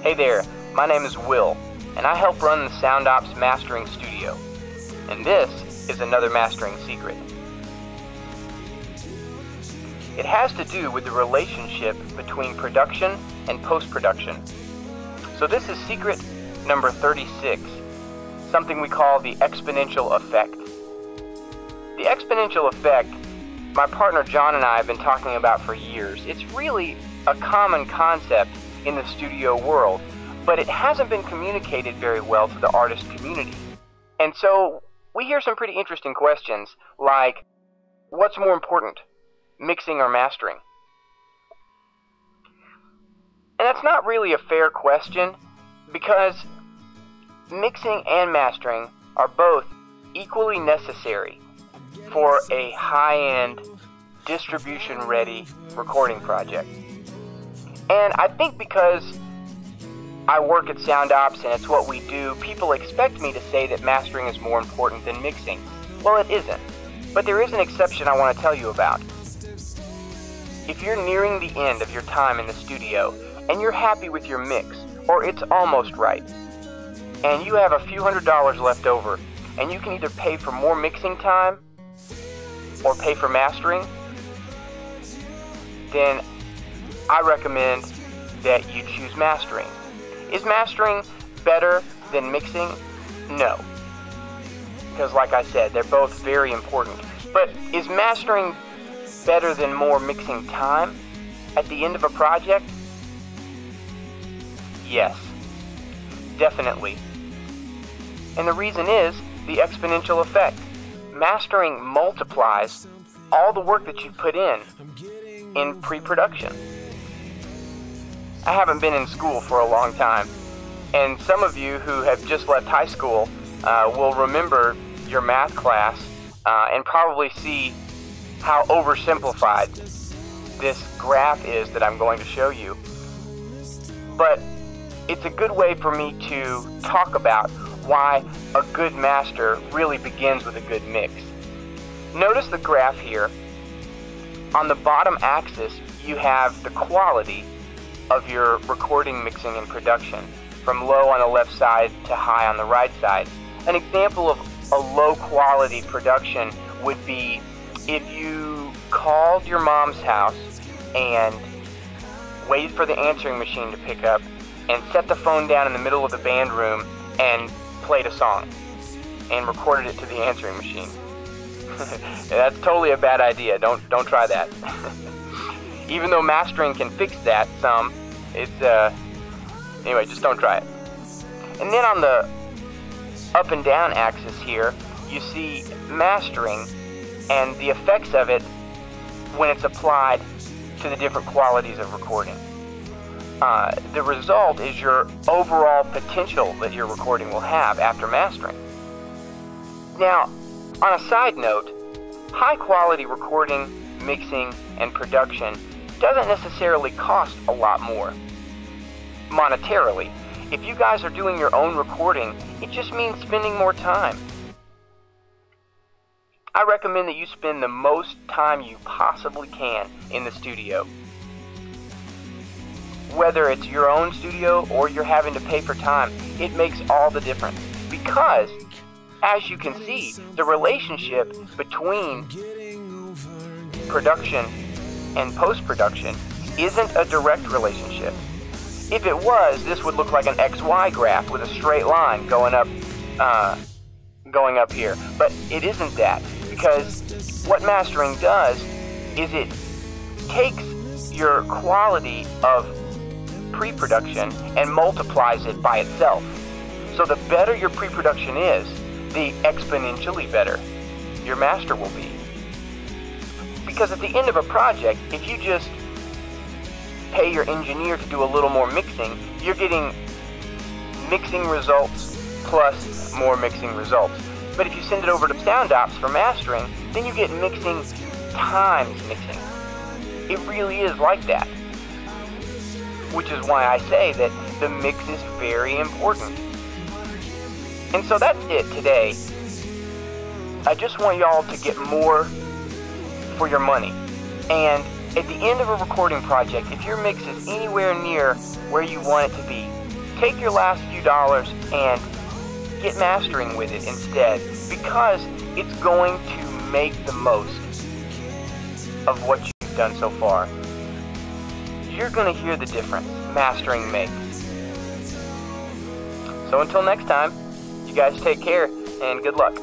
Hey there, my name is Will, and I help run the SoundOps mastering studio. And this is another mastering secret. It has to do with the relationship between production and post-production. So this is secret number 36, something we call the exponential effect. The exponential effect, my partner John and I have been talking about for years. It's really a common concept in the studio world, but it hasn't been communicated very well to the artist community. And so we hear some pretty interesting questions like, what's more important, mixing or mastering? And that's not really a fair question, because mixing and mastering are both equally necessary for a high-end, distribution-ready recording project. And I think because I work at SoundOps and it's what we do, people expect me to say that mastering is more important than mixing. Well, it isn't. But there is an exception I want to tell you about. If you're nearing the end of your time in the studio and you're happy with your mix, or it's almost right, and you have a few $100s left over, and you can either pay for more mixing time or pay for mastering, then I recommend that you choose mastering. Is mastering better than mixing? No. Because like I said, they're both very important. But is mastering better than more mixing time at the end of a project? Yes, definitely. And the reason is the exponential effect. Mastering multiplies all the work that you put in pre-production. I haven't been in school for a long time, and some of you who have just left high school will remember your math class and probably see how oversimplified this graph is that I'm going to show you. But it's a good way for me to talk about why a good master really begins with a good mix. Notice the graph here. On the bottom axis, you have the quality of your recording, mixing, and production, from low on the left side to high on the right side. An example of a low quality production would be if you called your mom's house and waited for the answering machine to pick up and set the phone down in the middle of the band room and played a song and recorded it to the answering machine. That's totally a bad idea. Don't try that. Even though mastering can fix that some, anyway, just don't try it. And then on the up and down axis here, you see mastering and the effects of it when it's applied to the different qualities of recording. The result is your overall potential that your recording will have after mastering. Now, on a side note, high quality recording, mixing, and production doesn't necessarily cost a lot more monetarily. If you guys are doing your own recording, it just means spending more time. I recommend that you spend the most time you possibly can in the studio. Whether it's your own studio or you're having to pay for time, it makes all the difference. Because, as you can see, the relationship between production and post-production isn't a direct relationship. If it was, this would look like an XY graph with a straight line going up here. But it isn't that, because what mastering does is it takes your quality of pre-production and multiplies it by itself. So the better your pre-production is, the exponentially better your master will be. Because at the end of a project, if you just pay your engineer to do a little more mixing, you're getting mixing results plus more mixing results. But if you send it over to SoundOps for mastering, then you get mixing times mixing. It really is like that. Which is why I say that the mix is very important. And so that's it today. I just want y'all to get more for your money. And at the end of a recording project, if your mix is anywhere near where you want it to be, take your last few dollars and get mastering with it instead, because it's going to make the most of what you've done so far. You're going to hear the difference mastering makes. So until next time, you guys take care and good luck.